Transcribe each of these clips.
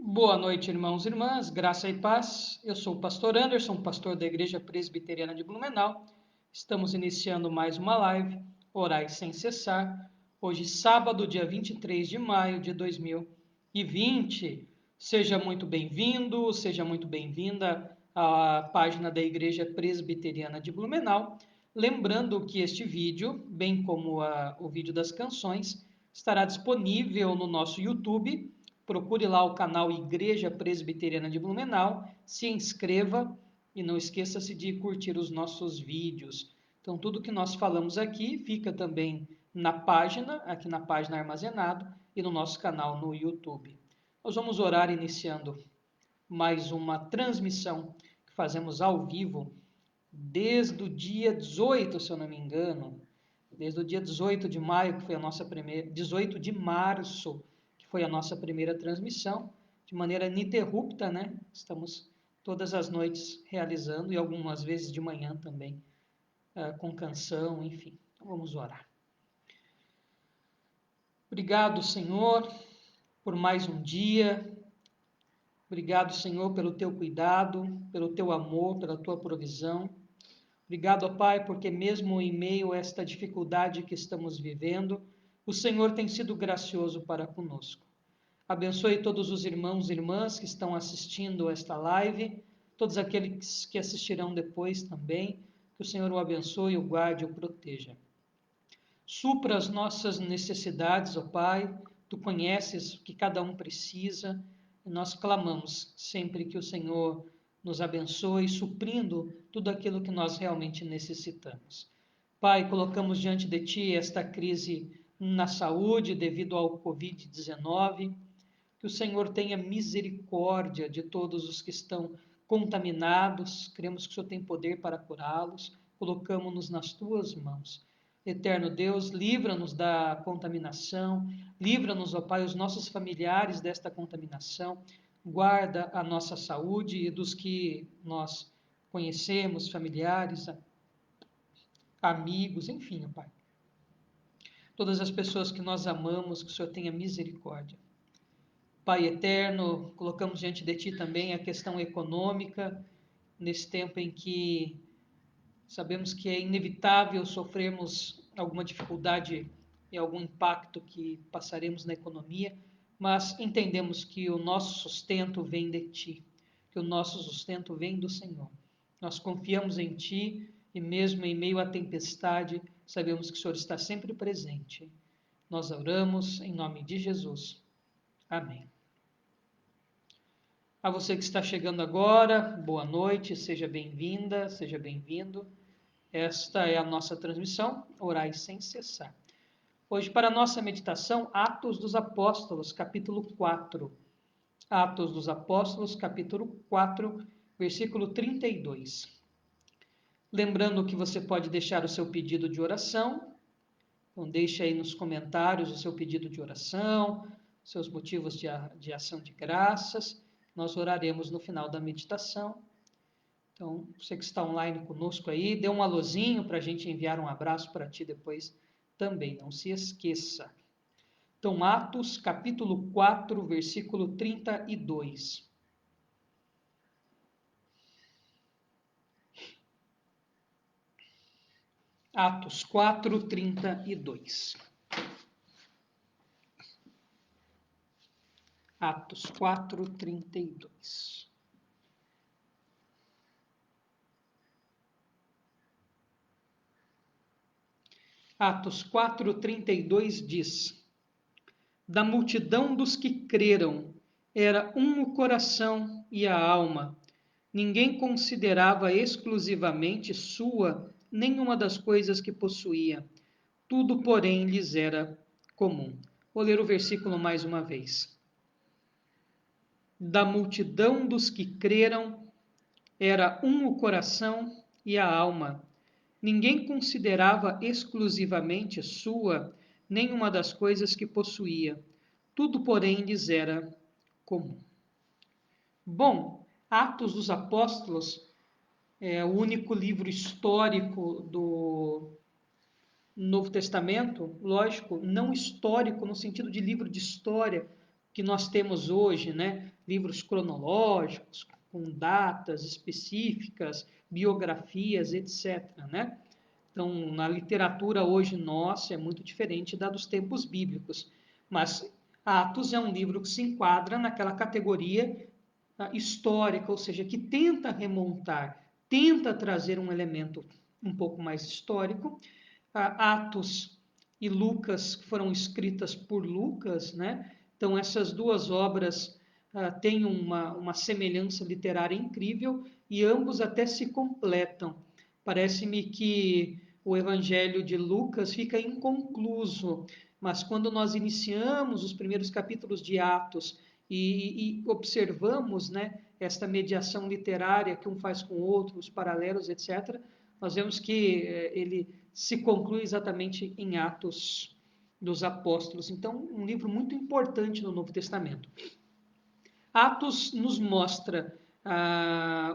Boa noite, irmãos e irmãs, graça e paz. Eu sou o pastor Anderson, pastor da Igreja Presbiteriana de Blumenau. Estamos iniciando mais uma live, Orai Sem Cessar, hoje sábado, dia 23 de maio de 2020. Seja muito bem-vindo, seja muito bem-vinda à página da Igreja Presbiteriana de Blumenau. Lembrando que este vídeo, bem como o vídeo das canções, estará disponível no nosso YouTube. Procure lá o canal Igreja Presbiteriana de Blumenau, se inscreva e não esqueça-se de curtir os nossos vídeos. Então, tudo que nós falamos aqui fica também na página, aqui na página armazenado, e no nosso canal no YouTube. Nós vamos orar iniciando mais uma transmissão que fazemos ao vivo desde o dia 18, se eu não me engano, desde o dia 18 de maio, que foi a nossa primeira, 18 de março, foi a nossa primeira transmissão, de maneira ininterrupta, né? Estamos todas as noites realizando e algumas vezes de manhã também, com canção, enfim. Então, vamos orar. Obrigado, Senhor, por mais um dia. Obrigado, Senhor, pelo teu cuidado, pelo teu amor, pela tua provisão. Obrigado, ó Pai, porque mesmo em meio a esta dificuldade que estamos vivendo, o Senhor tem sido gracioso para conosco. Abençoe todos os irmãos e irmãs que estão assistindo esta live, todos aqueles que assistirão depois também, que o Senhor o abençoe, o guarde e o proteja. Supra as nossas necessidades, ó Pai, Tu conheces o que cada um precisa, e nós clamamos sempre que o Senhor nos abençoe, suprindo tudo aquilo que nós realmente necessitamos. Pai, colocamos diante de Ti esta crise na saúde devido ao Covid-19, que o Senhor tenha misericórdia de todos os que estão contaminados. Cremos que o Senhor tem poder para curá-los. Colocamos-nos nas tuas mãos. Eterno Deus, livra-nos da contaminação. Livra-nos, ó Pai, os nossos familiares desta contaminação. Guarda a nossa saúde e dos que nós conhecemos, familiares, amigos, enfim, ó Pai. Todas as pessoas que nós amamos, que o Senhor tenha misericórdia. Pai eterno, colocamos diante de Ti também a questão econômica, nesse tempo em que sabemos que é inevitável sofrermos alguma dificuldade e algum impacto que passaremos na economia, mas entendemos que o nosso sustento vem de Ti, que o nosso sustento vem do Senhor. Nós confiamos em Ti e mesmo em meio à tempestade, sabemos que o Senhor está sempre presente. Nós oramos em nome de Jesus. Amém. A você que está chegando agora, boa noite, seja bem-vinda, seja bem-vindo. Esta é a nossa transmissão, Orai Sem Cessar. Hoje, para a nossa meditação, Atos dos Apóstolos, capítulo 4. Atos dos Apóstolos, capítulo 4, versículo 32. Lembrando que você pode deixar o seu pedido de oração, então deixe aí nos comentários o seu pedido de oração, seus motivos de ação de graças. Nós oraremos no final da meditação. Então, você que está online conosco aí, dê um alôzinho para a gente enviar um abraço para ti depois também, não se esqueça. Então, Atos, capítulo 4, versículo 32. Atos 4, 32. Atos 4, 32. Atos 4, 32 diz: Da multidão dos que creram, era um o coração e a alma. Ninguém considerava exclusivamente sua nenhuma das coisas que possuía. Tudo, porém, lhes era comum. Vou ler o versículo mais uma vez. Da multidão dos que creram, era um o coração e a alma. Ninguém considerava exclusivamente sua nenhuma das coisas que possuía. Tudo, porém, lhes era comum. Bom, Atos dos Apóstolos é o único livro histórico do Novo Testamento, lógico, não histórico no sentido de livro de história que nós temos hoje, né? livros cronológicos, com datas específicas, biografias, etc., né? Então, na literatura hoje nossa é muito diferente da dos tempos bíblicos, mas Atos é um livro que se enquadra naquela categoria histórica, ou seja, que tenta remontar, tenta trazer um elemento um pouco mais histórico. Atos e Lucas foram escritas por Lucas, né? Então, essas duas obras têm uma semelhança literária incrível e ambos até se completam. Parece-me que o Evangelho de Lucas fica inconcluso, mas quando nós iniciamos os primeiros capítulos de Atos e observamos, né, esta mediação literária que um faz com o outro, os paralelos, etc., nós vemos que ele se conclui exatamente em Atos dos Apóstolos. Então, um livro muito importante no Novo Testamento. Atos nos mostra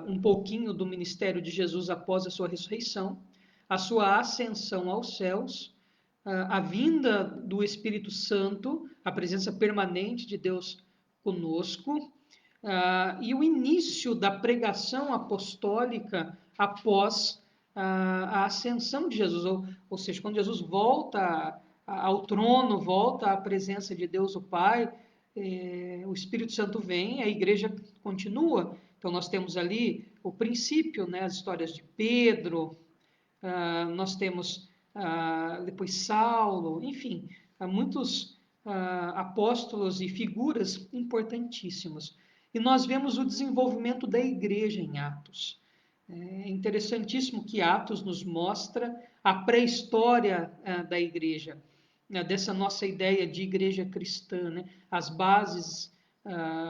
um pouquinho do ministério de Jesus após a sua ressurreição, a sua ascensão aos céus, a vinda do Espírito Santo, a presença permanente de Deus conosco, e o início da pregação apostólica após a ascensão de Jesus, ou seja, quando Jesus volta ao trono, volta à presença de Deus o Pai, o Espírito Santo vem, a igreja continua. Então nós temos ali o princípio, né, as histórias de Pedro, nós temos depois Saulo, enfim, muitos apóstolos e figuras importantíssimas. E nós vemos o desenvolvimento da igreja em Atos. É interessantíssimo que Atos nos mostra a pré-história da igreja, dessa nossa ideia de igreja cristã, né? As bases,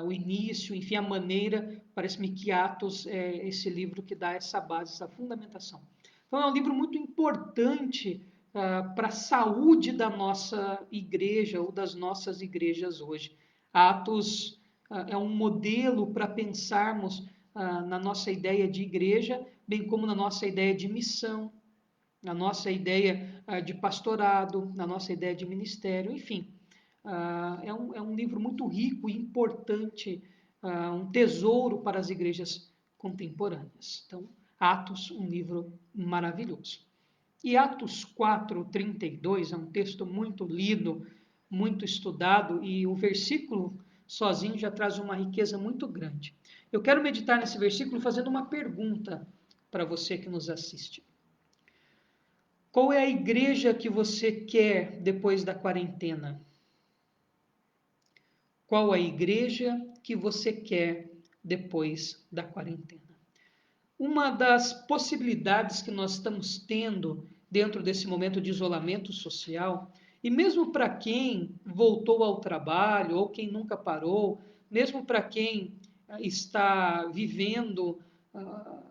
o início, enfim, a maneira, parece-me que Atos é esse livro que dá essa base, essa fundamentação. Então, é um livro muito importante para a saúde da nossa igreja ou das nossas igrejas hoje. Atos é um modelo para pensarmos na nossa ideia de igreja, bem como na nossa ideia de missão, na nossa ideia de pastorado, na nossa ideia de ministério, enfim. É um livro muito rico e importante, um tesouro para as igrejas contemporâneas. Então, Atos, um livro maravilhoso. E Atos 4:32 é um texto muito lido, muito estudado, e o versículo sozinho já traz uma riqueza muito grande. Eu quero meditar nesse versículo fazendo uma pergunta para você que nos assiste. Qual é a igreja que você quer depois da quarentena? Qual a igreja que você quer depois da quarentena? Uma das possibilidades que nós estamos tendo dentro desse momento de isolamento social, e mesmo para quem voltou ao trabalho ou quem nunca parou, mesmo para quem está vivendo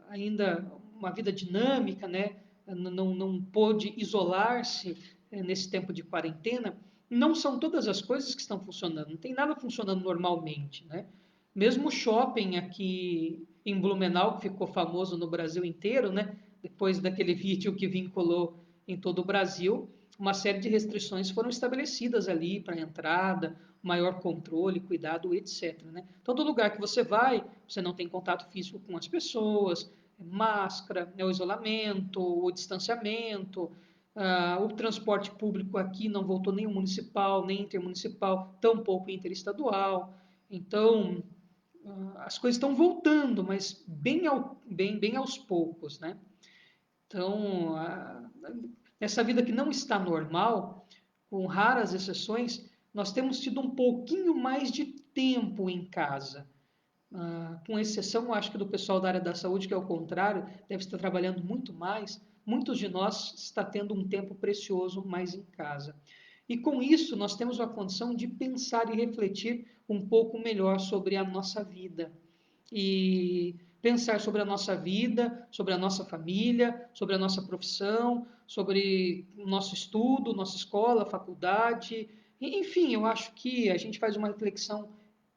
ainda uma vida dinâmica, né? Não pôde isolar-se nesse tempo de quarentena, não são todas as coisas que estão funcionando, não tem nada funcionando normalmente, né? Mesmo o shopping aqui em Blumenau, que ficou famoso no Brasil inteiro, né? Depois daquele vídeo que vinculou em todo o Brasil, uma série de restrições foram estabelecidas ali para a entrada, maior controle, cuidado, etc. Né? Todo lugar que você vai, você não tem contato físico com as pessoas, máscara, o isolamento, o distanciamento, o transporte público aqui não voltou nem o municipal, nem intermunicipal, tampouco interestadual. Então, as coisas estão voltando, mas bem aos poucos, né? Então, essa vida que não está normal, com raras exceções, nós temos tido um pouquinho mais de tempo em casa. Com exceção, acho que do pessoal da área da saúde, que é o contrário, deve estar trabalhando muito mais. Muitos de nós está tendo um tempo precioso mais em casa. E com isso, nós temos a condição de pensar e refletir um pouco melhor sobre a nossa vida. E pensar sobre a nossa vida, sobre a nossa família, sobre a nossa profissão, sobre o nosso estudo, nossa escola, faculdade. Enfim, eu acho que a gente faz uma reflexão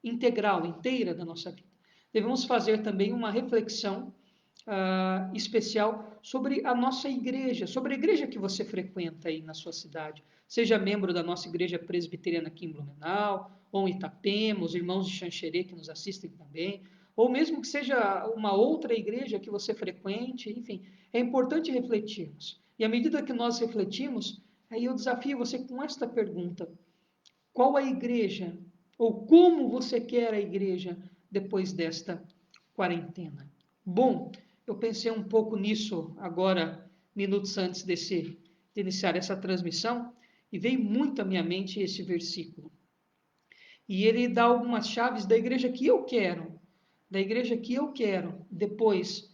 integral, inteira da nossa vida. Devemos fazer também uma reflexão especial sobre a nossa igreja, sobre a igreja que você frequenta aí na sua cidade. Seja membro da nossa igreja presbiteriana aqui em Blumenau, ou em Itapema, os irmãos de Xanxerê que nos assistem também, ou mesmo que seja uma outra igreja que você frequente, enfim, é importante refletirmos. E à medida que nós refletimos, aí eu desafio você com esta pergunta: qual a igreja, ou como você quer a igreja depois desta quarentena? Bom, eu pensei um pouco nisso agora, minutos antes de iniciar essa transmissão, e veio muito à minha mente esse versículo. E ele dá algumas chaves da igreja que eu quero, depois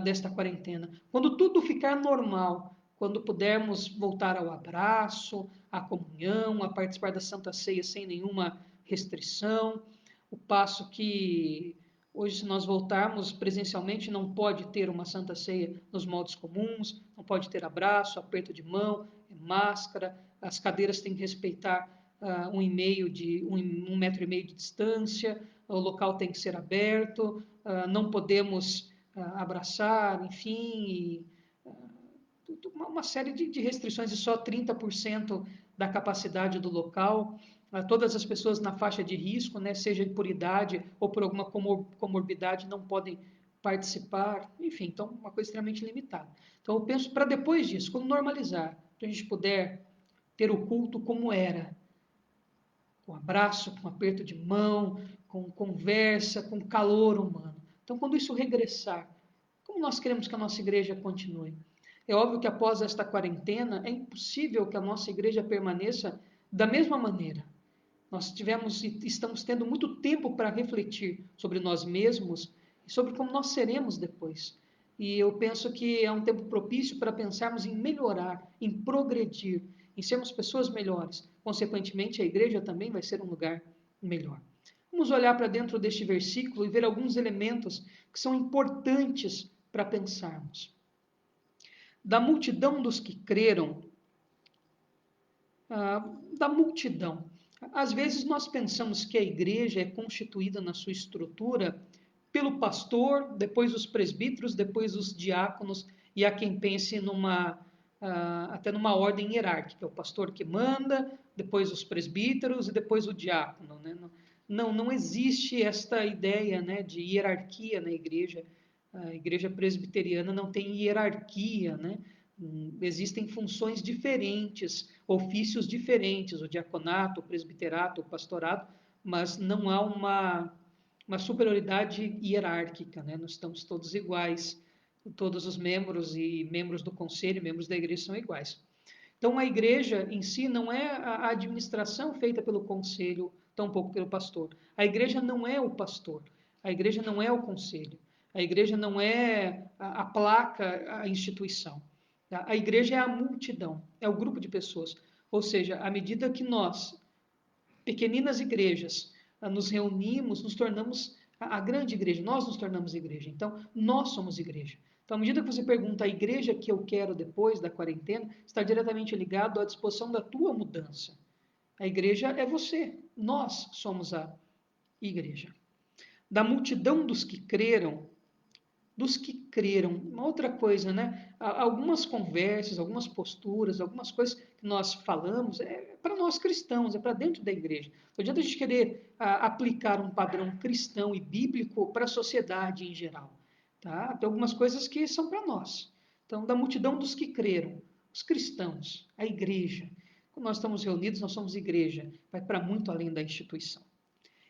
desta quarentena. Quando tudo ficar normal, quando pudermos voltar ao abraço, à comunhão, a participar da Santa Ceia sem nenhuma restrição, o passo que hoje, se nós voltarmos presencialmente, não pode ter uma Santa Ceia nos moldes comuns, não pode ter abraço, aperto de mão, máscara, as cadeiras têm que respeitar 1,5 metro de distância, o local tem que ser aberto, não podemos abraçar, enfim, uma série de restrições, e só 30% da capacidade do local. Todas as pessoas na faixa de risco, né, seja por idade ou por alguma comorbidade, não podem participar, enfim, então uma coisa extremamente limitada. Então eu penso para depois disso, quando normalizar, a gente puder ter o culto como era, com abraço, com aperto de mão, com conversa, com calor humano. Então, quando isso regressar, como nós queremos que a nossa igreja continue? É óbvio que após esta quarentena, é impossível que a nossa igreja permaneça da mesma maneira. Nós estamos tendo muito tempo para refletir sobre nós mesmos e sobre como nós seremos depois. E eu penso que é um tempo propício para pensarmos em melhorar, em progredir, em sermos pessoas melhores. Consequentemente, a igreja também vai ser um lugar melhor. Vamos olhar para dentro deste versículo e ver alguns elementos que são importantes para pensarmos. Da multidão dos que creram, da multidão. Às vezes nós pensamos que a igreja é constituída na sua estrutura pelo pastor, depois os presbíteros, depois os diáconos, e há quem pense até numa ordem hierárquica, o pastor que manda, depois os presbíteros e depois o diácono. Né? Não existe esta ideia, né, de hierarquia na igreja. A igreja presbiteriana não tem hierarquia, né? Existem funções diferentes, ofícios diferentes, o diaconato, o presbiterato, o pastorado, mas não há uma superioridade hierárquica, né? Nós estamos todos iguais, todos os membros e membros do conselho, membros da igreja são iguais. Então, a igreja em si não é a administração feita pelo conselho, tampouco pelo pastor. A igreja não é o pastor, a igreja não é o conselho, a igreja não é a placa, a instituição. A igreja é a multidão, é o grupo de pessoas. Ou seja, à medida que nós, pequeninas igrejas, nos reunimos, nos tornamos a grande igreja, nós nos tornamos igreja. Então, nós somos igreja. Então, à medida que você pergunta a igreja que eu quero depois da quarentena, está diretamente ligado à disposição da tua mudança. A igreja é você, nós somos a igreja. Da multidão dos que creram, uma outra coisa, né? Algumas conversas, algumas posturas, algumas coisas que nós falamos, é para nós cristãos, é para dentro da igreja. Não adianta a gente querer aplicar um padrão cristão e bíblico para a sociedade em geral. Tá? Tem algumas coisas que são para nós. Então, da multidão dos que creram, os cristãos, a igreja. Quando nós estamos reunidos, nós somos igreja, vai para muito além da instituição.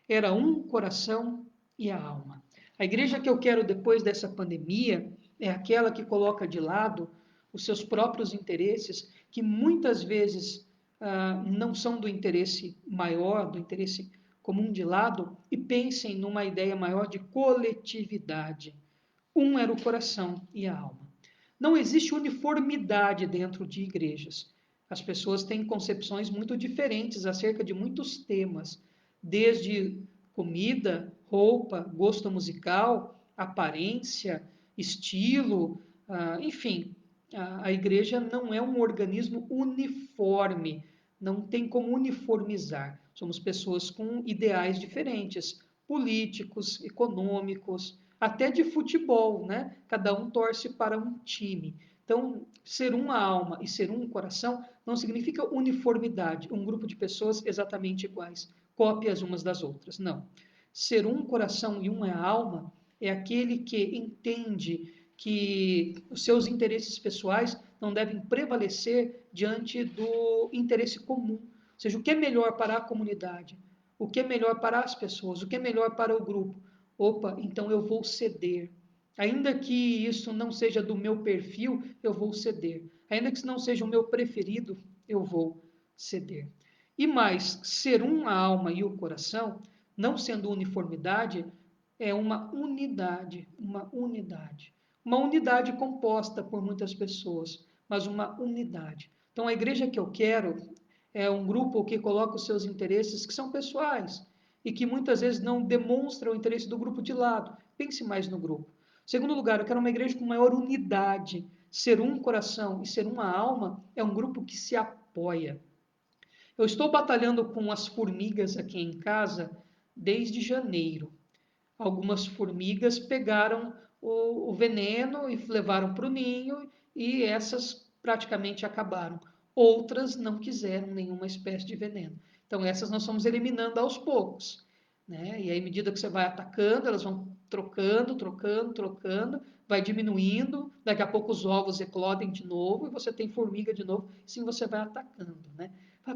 Era um coração e a alma. A igreja que eu quero depois dessa pandemia é aquela que coloca de lado os seus próprios interesses, que muitas vezes não são do interesse maior, do interesse comum de lado, e pensem numa ideia maior de coletividade. Um era o coração e a alma. Não existe uniformidade dentro de igrejas. As pessoas têm concepções muito diferentes acerca de muitos temas, desde comida, roupa, gosto musical, aparência, estilo, enfim, a igreja não é um organismo uniforme, não tem como uniformizar. Somos pessoas com ideais diferentes, políticos, econômicos, até de futebol, né? Cada um torce para um time. Então, ser uma alma e ser um coração não significa uniformidade, um grupo de pessoas exatamente iguais. cópias umas das outras. Não. Ser um coração e uma alma é aquele que entende que os seus interesses pessoais não devem prevalecer diante do interesse comum. Ou seja, o que é melhor para a comunidade, o que é melhor para as pessoas, o que é melhor para o grupo. Opa, então eu vou ceder. Ainda que isso não seja do meu perfil, eu vou ceder. Ainda que isso não seja o meu preferido, eu vou ceder. E mais, ser uma alma e o coração, não sendo uniformidade, é uma unidade, uma unidade. Uma unidade composta por muitas pessoas, mas uma unidade. Então, a igreja que eu quero é um grupo que coloca os seus interesses, que são pessoais, e que muitas vezes não demonstra o interesse do grupo de lado. Pense mais no grupo. Segundo lugar, eu quero uma igreja com maior unidade. Ser um coração e ser uma alma é um grupo que se apoia. Eu estou batalhando com as formigas aqui em casa desde janeiro. Algumas formigas pegaram o veneno e levaram para o ninho e essas praticamente acabaram. Outras não quiseram nenhuma espécie de veneno. Então, essas nós estamos eliminando aos poucos. Né? E aí, à medida que você vai atacando, elas vão trocando, trocando, trocando, vai diminuindo. Daqui a pouco os ovos eclodem de novo e você tem formiga de novo. Sim, você vai atacando. Né?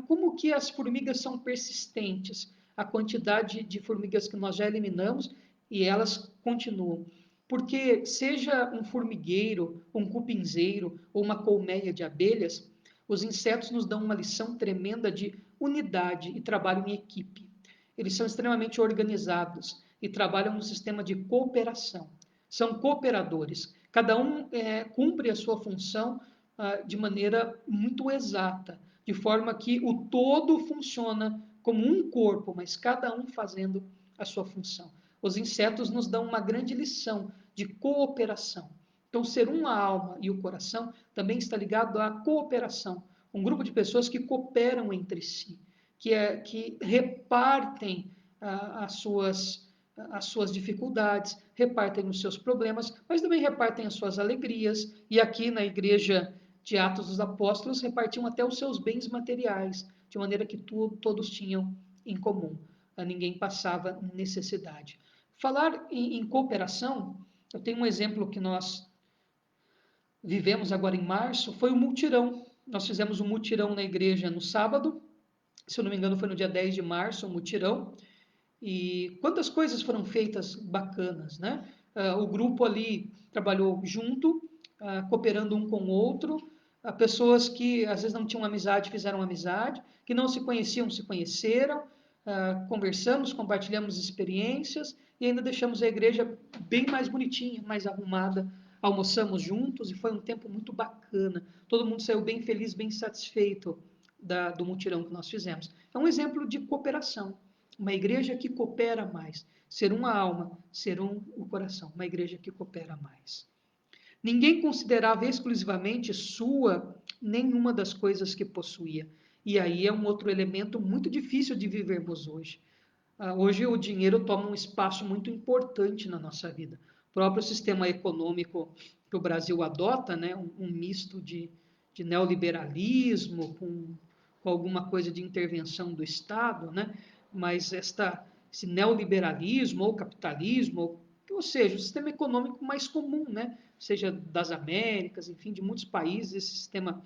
Como que as formigas são persistentes? A quantidade de formigas que nós já eliminamos e elas continuam. Porque seja um formigueiro, um cupinzeiro ou uma colmeia de abelhas, os insetos nos dão uma lição tremenda de unidade e trabalho em equipe. Eles são extremamente organizados e trabalham no sistema de cooperação. São cooperadores. Cada um cumpre a sua função de maneira muito exata, de forma que o todo funciona como um corpo, mas cada um fazendo a sua função. Os insetos nos dão uma grande lição de cooperação. Então, ser uma alma e o coração também está ligado à cooperação. Um grupo de pessoas que cooperam entre si, que repartem as suas dificuldades, repartem os seus problemas, mas também repartem as suas alegrias. E aqui na igreja de Atos dos Apóstolos, repartiam até os seus bens materiais, de maneira que todos tinham em comum. Ninguém passava necessidade. Falar em cooperação, eu tenho um exemplo que nós vivemos agora em março, foi o mutirão. Nós fizemos um mutirão na igreja no sábado, se eu não me engano foi no dia 10 de março, um mutirão, e quantas coisas foram feitas bacanas, né? O grupo ali trabalhou junto, cooperando um com o outro, pessoas que às vezes não tinham amizade fizeram amizade, que não se conheciam se conheceram, conversamos, compartilhamos experiências e ainda deixamos a igreja bem mais bonitinha, mais arrumada. Almoçamos juntos e foi um tempo muito bacana. Todo mundo saiu bem feliz, bem satisfeito do mutirão que nós fizemos. É um exemplo de cooperação. Uma igreja que coopera mais. Ser uma alma, ser o coração. Uma igreja que coopera mais. Ninguém considerava exclusivamente sua nenhuma das coisas que possuía. E aí é um outro elemento muito difícil de vivermos hoje. Hoje o dinheiro toma um espaço muito importante na nossa vida. O próprio sistema econômico que o Brasil adota, né, um misto de neoliberalismo com alguma coisa de intervenção do Estado, né, mas esse neoliberalismo ou capitalismo, ou seja, o sistema econômico mais comum, né, seja das Américas, enfim, de muitos países, esse sistema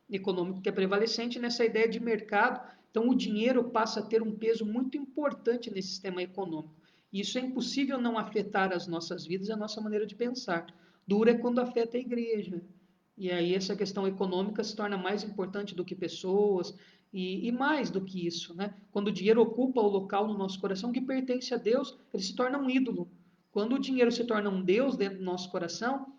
econômico que é prevalecente nessa ideia de mercado. Então, o dinheiro passa a ter um peso muito importante nesse sistema econômico. E isso é impossível não afetar as nossas vidas e a nossa maneira de pensar. Dura é quando afeta a igreja. E aí essa questão econômica se torna mais importante do que pessoas e mais do que isso, né? Quando o dinheiro ocupa o local no nosso coração que pertence a Deus, ele se torna um ídolo. Quando o dinheiro se torna um Deus dentro do nosso coração,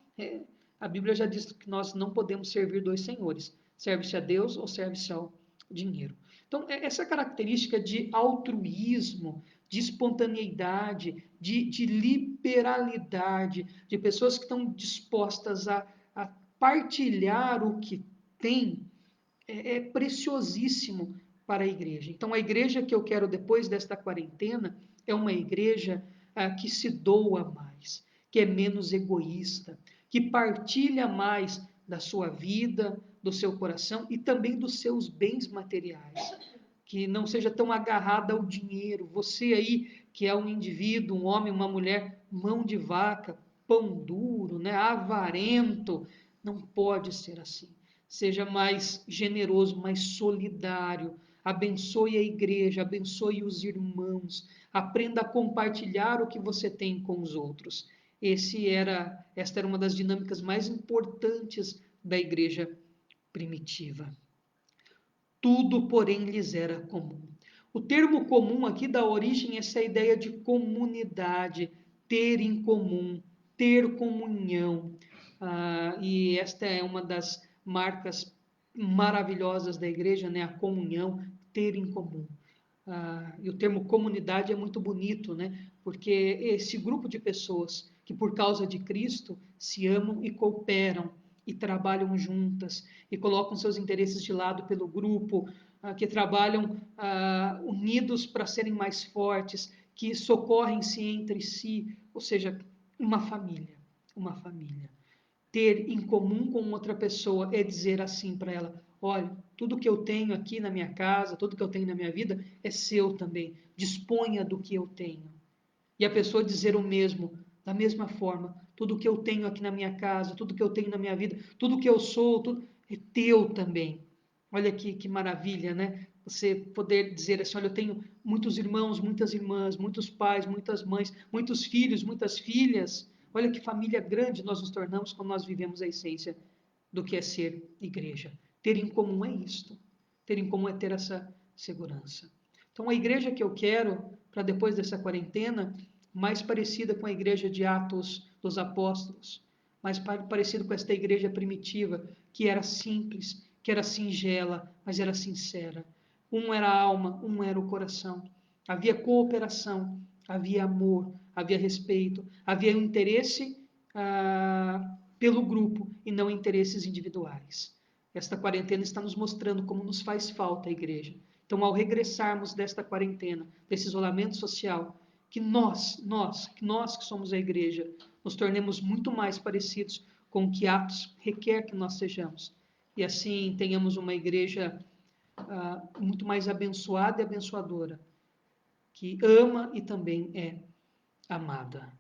a Bíblia já diz que nós não podemos servir dois senhores. Serve-se a Deus ou serve-se ao dinheiro. Então, essa característica de altruísmo, de espontaneidade, de liberalidade, de pessoas que estão dispostas a partilhar o que tem, é preciosíssimo para a igreja. Então, a igreja que eu quero depois desta quarentena é uma igreja que se doa mais, que é menos egoísta, que partilha mais da sua vida, do seu coração e também dos seus bens materiais. que não seja tão agarrada ao dinheiro. Você aí, que é um indivíduo, um homem, uma mulher, mão de vaca, pão duro, né, avarento, não pode ser assim. Seja mais generoso, mais solidário. Abençoe a igreja, abençoe os irmãos. Aprenda a compartilhar o que você tem com os outros. Esta era uma das dinâmicas mais importantes da igreja primitiva. Tudo, porém, lhes era comum. O termo comum aqui dá origem a essa ideia de comunidade, ter em comum, ter comunhão. E esta é uma das marcas maravilhosas da igreja, né? A comunhão, ter em comum. E o termo comunidade é muito bonito, né? Porque esse grupo de pessoas que, por causa de Cristo, se amam e cooperam e trabalham juntas e colocam seus interesses de lado pelo grupo, que trabalham unidos para serem mais fortes, que socorrem-se entre si, ou seja, uma família, uma família. Ter em comum com outra pessoa é dizer assim para ela: olha, tudo que eu tenho aqui na minha casa, tudo que eu tenho na minha vida é seu também. Disponha do que eu tenho. E a pessoa dizer o mesmo, da mesma forma: tudo que eu tenho aqui na minha casa, tudo que eu tenho na minha vida, tudo que eu sou, tudo é teu também. Olha que maravilha, né? Você poder dizer assim: olha, eu tenho muitos irmãos, muitas irmãs, muitos pais, muitas mães, muitos filhos, muitas filhas. Olha que família grande nós nos tornamos quando nós vivemos a essência do que é ser igreja. Ter em comum é isto. Ter em comum é ter essa segurança. Então, a igreja que eu quero para depois dessa quarentena, mais parecida com a igreja de Atos dos Apóstolos, mais parecido com esta igreja primitiva, que era simples, que era singela, mas era sincera. Um era a alma, um era o coração. Havia cooperação, havia amor, havia respeito, havia um interesse pelo grupo e não interesses individuais. Esta quarentena está nos mostrando como nos faz falta a igreja. Então, ao regressarmos desta quarentena, desse isolamento social, que nós que somos a igreja, nos tornemos muito mais parecidos com o que Atos requer que nós sejamos. E assim tenhamos uma igreja muito mais abençoada e abençoadora, que ama e também é amada.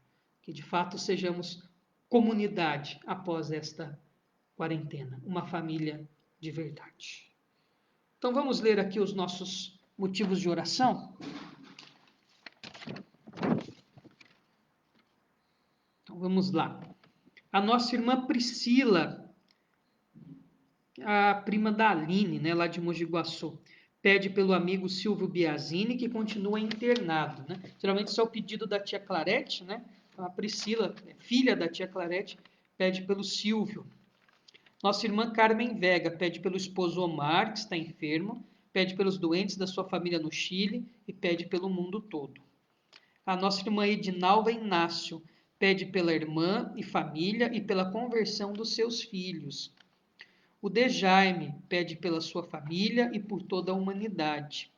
Que de fato sejamos comunidade após esta quarentena, uma família de verdade. Então vamos ler aqui os nossos motivos de oração. Então vamos lá. A nossa irmã Priscila, a prima da Aline, né, lá de Mogi Guaçu, pede pelo amigo Silvio Biasini, que continua internado. Né? Geralmente isso é o pedido da tia Clarete, né? A Priscila, filha da tia Clarete, pede pelo Silvio. Nossa irmã Carmen Vega pede pelo esposo Omar, que está enfermo, pede pelos doentes da sua família no Chile e pede pelo mundo todo. A nossa irmã Edinalva Inácio pede pela irmã e família e pela conversão dos seus filhos. O De Jaime pede pela sua família e por toda a humanidade.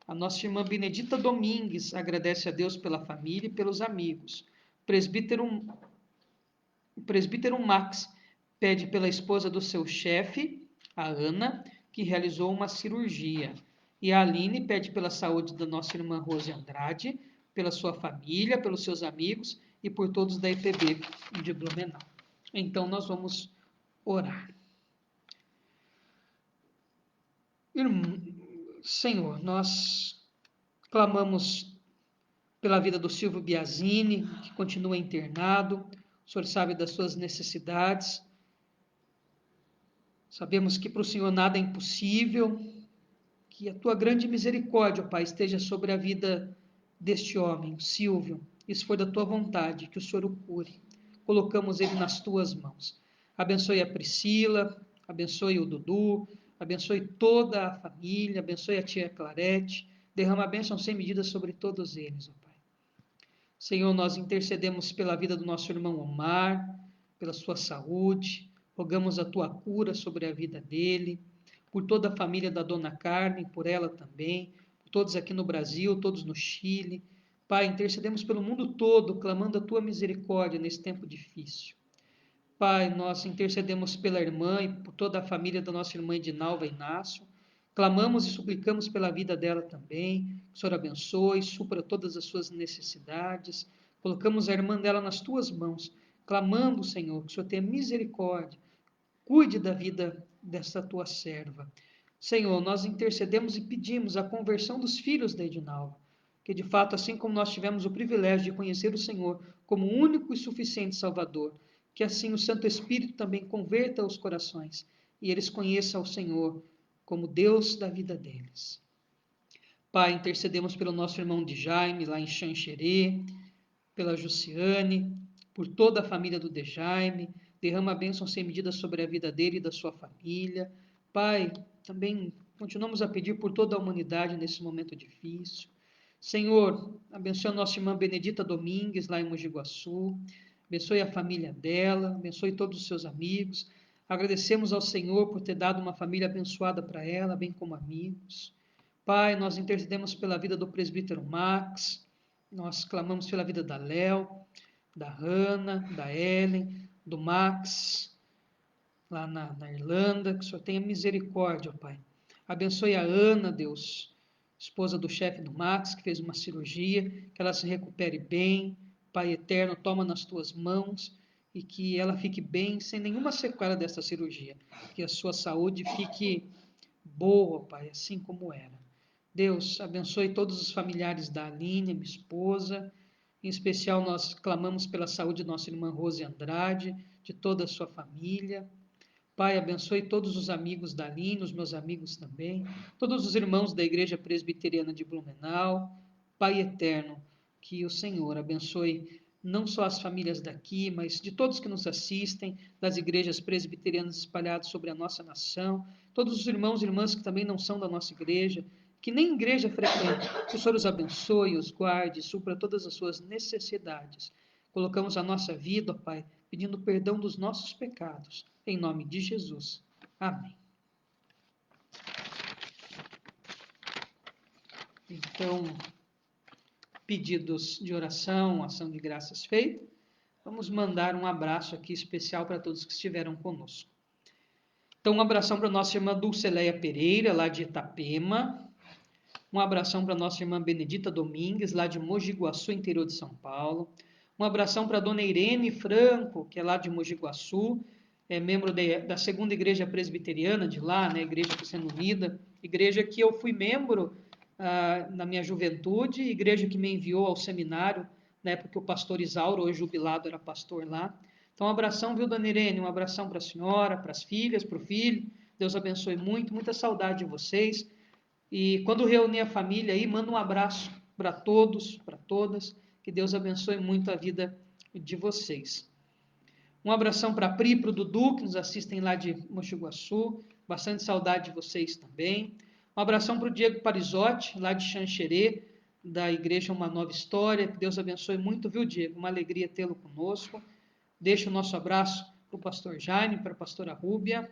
A nossa irmã Benedita Domingues agradece a Deus pela família e pelos amigos. O presbítero Max pede pela esposa do seu chefe, a Ana, que realizou uma cirurgia. E a Aline pede pela saúde da nossa irmã Rose Andrade, pela sua família, pelos seus amigos e por todos da IPB de Blumenau. Então nós vamos orar. Senhor, nós clamamos pela vida do Silvio Biasini, que continua internado. O Senhor sabe das suas necessidades. Sabemos que para o Senhor nada é impossível. Que a tua grande misericórdia, Pai, esteja sobre a vida deste homem, Silvio. Isso foi da tua vontade, que o Senhor o cure. Colocamos ele nas tuas mãos. Abençoe a Priscila, abençoe o Dudu, abençoe toda a família, abençoe a tia Clarete. Derrama a bênção sem medida sobre todos eles, ó Pai. Senhor, nós intercedemos pela vida do nosso irmão Omar, pela sua saúde, rogamos a tua cura sobre a vida dele, por toda a família da Dona Carmen, por ela também, por todos aqui no Brasil, todos no Chile. Pai, intercedemos pelo mundo todo, clamando a tua misericórdia nesse tempo difícil. Pai, nós intercedemos pela irmã e por toda a família da nossa irmã Edinalva Inácio, Clamamos e suplicamos pela vida dela também, que o Senhor abençoe, supra todas as suas necessidades. Colocamos a irmã dela nas tuas mãos, clamando, Senhor, que o Senhor tenha misericórdia, cuide da vida dessa tua serva. Senhor, nós intercedemos e pedimos a conversão dos filhos da Edinalva, que de fato, assim como nós tivemos o privilégio de conhecer o Senhor como único e suficiente Salvador, que assim o Santo Espírito também converta os corações e eles conheçam o Senhor como Deus da vida deles. Pai, intercedemos pelo nosso irmão de Jaime, lá em Xanxerê, pela Jussiane, por toda a família do Dejaime, derrama a bênção sem medida sobre a vida dele e da sua família. Pai, também continuamos a pedir por toda a humanidade nesse momento difícil. Senhor, abençoe a nossa irmã Benedita Domingues, lá em Mogi Guaçu, abençoe a família dela, abençoe todos os seus amigos. Agradecemos ao Senhor por ter dado uma família abençoada para ela, bem como amigos. Pai, nós intercedemos pela vida do presbítero Max, nós clamamos pela vida da Léo, da Hannah, da Ellen, do Max, lá na Irlanda, que o Senhor tenha misericórdia, Pai. Abençoe a Ana, Deus, esposa do chefe do Max, que fez uma cirurgia, que ela se recupere bem. Pai eterno, toma nas tuas mãos e que ela fique bem, sem nenhuma sequela dessa cirurgia. Que a sua saúde fique boa, Pai, assim como era. Deus, abençoe todos os familiares da Aline, minha esposa. Em especial, nós clamamos pela saúde de nossa irmã Rose Andrade, de toda a sua família. Pai, abençoe todos os amigos da Aline, os meus amigos também, todos os irmãos da Igreja Presbiteriana de Blumenau. Pai eterno, que o Senhor abençoe não só as famílias daqui, mas de todos que nos assistem, das igrejas presbiterianas espalhadas sobre a nossa nação, todos os irmãos e irmãs que também não são da nossa igreja, que nem igreja frequenta, que o Senhor os abençoe, os guarde, supra todas as suas necessidades. Colocamos a nossa vida, ó Pai, pedindo perdão dos nossos pecados, em nome de Jesus. Amém. Então, pedidos de oração, ação de graças feita, vamos mandar um abraço aqui especial para todos que estiveram conosco. Então, um abração para a nossa irmã Dulceleia Pereira, lá de Itapema. Um abração para a nossa irmã Benedita Domingues, lá de Mogi Guaçu, interior de São Paulo. Um abração para a dona Irene Franco, que é lá de Mogi Guaçu, é membro da segunda igreja presbiteriana de lá, né, Igreja Cristiana Unida, igreja que eu fui membro na minha juventude, igreja que me enviou ao seminário, na época que o pastor Isauro, hoje jubilado, era pastor lá. Então, um abração, viu, dona Irene? Um abração para a senhora, para as filhas, para o filho. Deus abençoe muito, muita saudade de vocês. E quando reunir a família aí, manda um abraço para todos, para todas. Que Deus abençoe muito a vida de vocês. Um abração para a Pri e para o Dudu, que nos assistem lá de Mogi Guaçu. Bastante saudade de vocês também. Um abração para o Diego Parizotti, lá de Xanxerê, da Igreja Uma Nova História. Que Deus abençoe muito, viu, Diego? Uma alegria tê-lo conosco. Deixo o nosso abraço para o pastor Jaime, para a pastora Rúbia.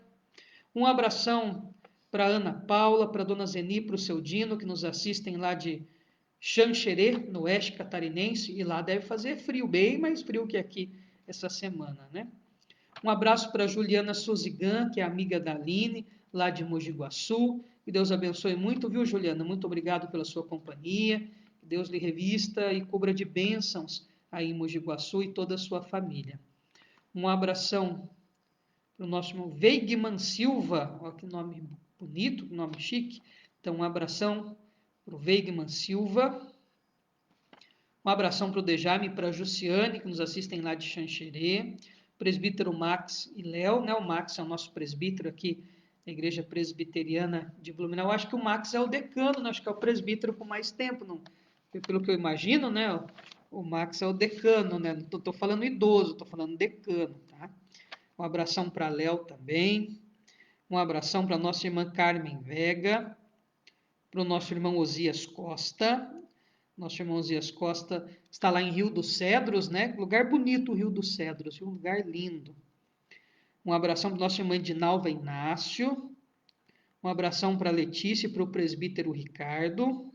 Um abração para a Ana Paula, para a dona Zeni, para o seu Dino, que nos assistem lá de Xanxerê, no oeste catarinense, e lá deve fazer frio, bem mais frio que aqui essa semana, né? Um abraço para a Juliana Sozigan, que é amiga da Aline, lá de Mogi Guaçu. Que Deus abençoe muito, viu, Juliana? Muito obrigado pela sua companhia. Que Deus lhe revista e cubra de bênçãos aí em Mogi Guaçu e toda a sua família. Um abração para o nosso irmão Veigman Silva, olha que nome bonito, que nome chique. Então, um abração para o Veigman Silva. Um abração para o Dejaime e para a Jussiane, que nos assistem lá de Xanxerê. Presbítero Max e Léo, né? O Max é o nosso presbítero aqui na Igreja Presbiteriana de Blumenau. Eu acho que o Max é o decano, né? Acho que é o presbítero com mais tempo, não? Pelo que eu imagino, né? O Max é o decano, né? Não estou falando idoso, estou falando decano, tá? Um abração para Léo também. Um abração para a nossa irmã Carmen Vega, para o nosso irmão Osias Costa. Nosso irmão Osias Costa está lá em Rio dos Cedros, né? Lugar bonito, Rio dos Cedros, um lugar lindo. Um abração para o nosso irmão Dinalva Inácio. Um abração para a Letícia e para o presbítero Ricardo.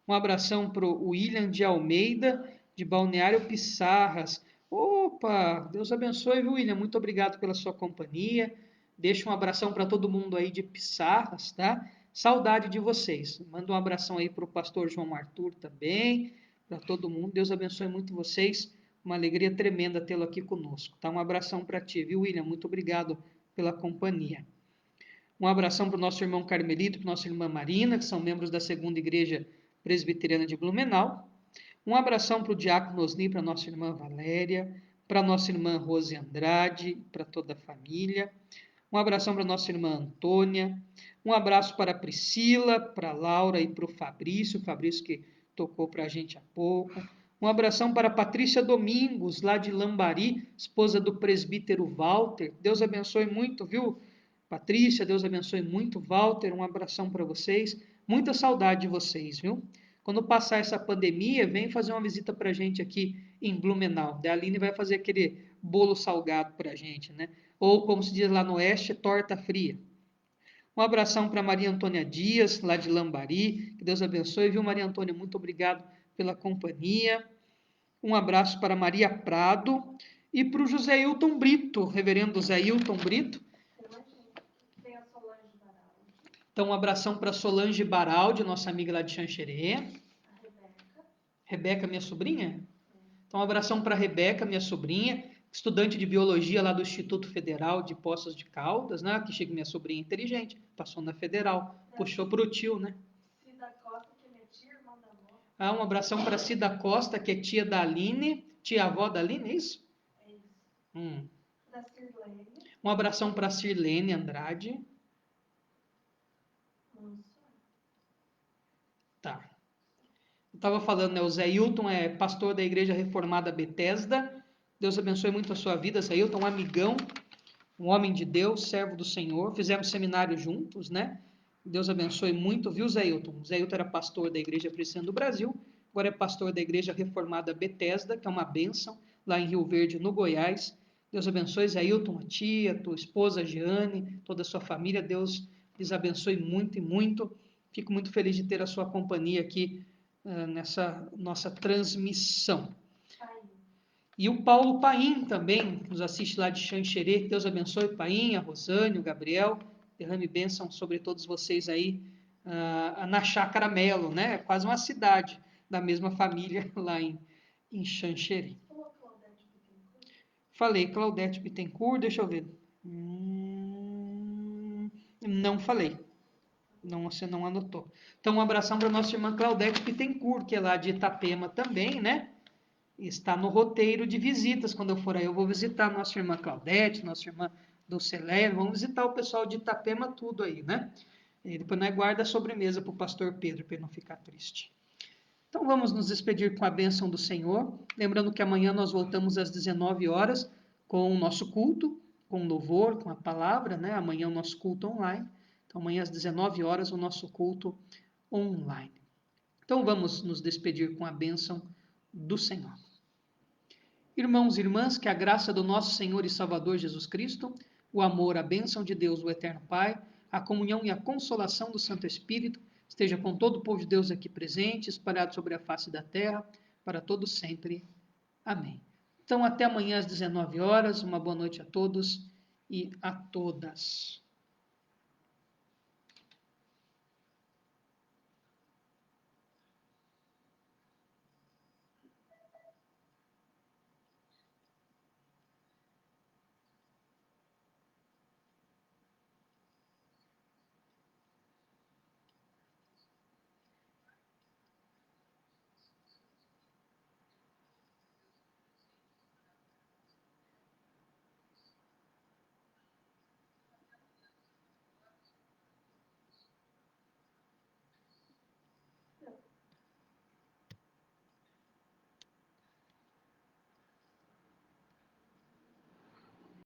Um abração para o William de Almeida, de Balneário Pissarras. Opa, Deus abençoe, viu, William? Muito obrigado pela sua companhia. Deixa um abração para todo mundo aí de Pissarras, tá? Saudade de vocês. Manda um abração aí para o pastor João Arthur também, para todo mundo. Deus abençoe muito vocês. Uma alegria tremenda tê-lo aqui conosco, tá? Um abração para ti, viu, William? Muito obrigado pela companhia. Um abração para o nosso irmão Carmelito, para a nossa irmã Marina, que são membros da Segunda Igreja Presbiteriana de Blumenau. Um abração para o diácono Osni, para a nossa irmã Valéria, para a nossa irmã Rose Andrade, para toda a família. Um abração para a nossa irmã Antônia. Um abraço para a Priscila, para a Laura e para o Fabrício que tocou para a gente há pouco. Um abração para a Patrícia Domingos, lá de Lambari, esposa do presbítero Walter. Deus abençoe muito, viu, Patrícia? Deus abençoe muito. Walter, um abração para vocês. Muita saudade de vocês, viu? Quando passar essa pandemia, vem fazer uma visita para a gente aqui em Blumenau. A Aline vai fazer aquele bolo salgado para a gente, né? Ou, como se diz lá no oeste, torta fria. Um abração para Maria Antônia Dias, lá de Lambari. Que Deus abençoe, viu, Maria Antônia? Muito obrigado pela companhia. Um abraço para Maria Prado e para o José Hilton Brito, reverendo José Hilton Brito. Então, um abração para Solange Baraldi, nossa amiga lá de Xanxerê. Rebeca, minha sobrinha? Então, um abração para a Rebeca, minha sobrinha, estudante de biologia lá do Instituto Federal de Poços de Caldas, né? Que chega minha sobrinha inteligente, passou na Federal, puxou para o tio, né? Cida Costa, que é minha tia, irmã da avó. Um abração para Cida Costa, que é tia da Aline, tia-avó da Aline, é isso? É isso. Da Sirlene. Um abração para Sirlene Andrade. Tá. Eu estava falando, né? O Zé Hilton é pastor da Igreja Reformada Betesda. Deus abençoe muito a sua vida, Zé Hilton, um amigão, um homem de Deus, servo do Senhor. Fizemos seminário juntos, né? Deus abençoe muito, viu, Zé Hilton? Zé Hilton era pastor da Igreja Presbiteriana do Brasil, agora é pastor da Igreja Reformada Betesda, que é uma bênção, lá em Rio Verde, no Goiás. Deus abençoe, Zé Hilton, a tia, a tua esposa, Jeane, toda a sua família. Deus lhes abençoe muito e muito. Fico muito feliz de ter a sua companhia aqui nessa nossa transmissão. E o Paulo Paim também nos assiste lá de Xanxerê. Deus abençoe o Paim, a Rosane, o Gabriel. Derrame bênção sobre todos vocês aí na Chácara Melo, né? É quase uma cidade da mesma família lá em Xanxerê. Falei Claudete Bittencourt, deixa eu ver. Não falei. Não, você não anotou. Então, um abração para a nossa irmã Claudete Bittencourt, que é lá de Itapema também, né? Está no roteiro de visitas. Quando eu for aí, eu vou visitar nossa irmã Claudete, nossa irmã Dulcelene. Vamos visitar o pessoal de Itapema, tudo aí, né? E depois nós guarda a sobremesa para o pastor Pedro, para ele não ficar triste. Então vamos nos despedir com a bênção do Senhor. Lembrando que amanhã nós voltamos às 19 horas com o nosso culto, com louvor, com a palavra, né? Amanhã o nosso culto online. Então amanhã às 19 horas o nosso culto online. Então vamos nos despedir com a bênção do Senhor. Irmãos e irmãs, que a graça do nosso Senhor e Salvador Jesus Cristo, o amor, a bênção de Deus, o Eterno Pai, a comunhão e a consolação do Santo Espírito esteja com todo o povo de Deus aqui presente, espalhado sobre a face da terra, para todos sempre. Amém. Então, até amanhã às 19 horas. Uma boa noite a todos e a todas.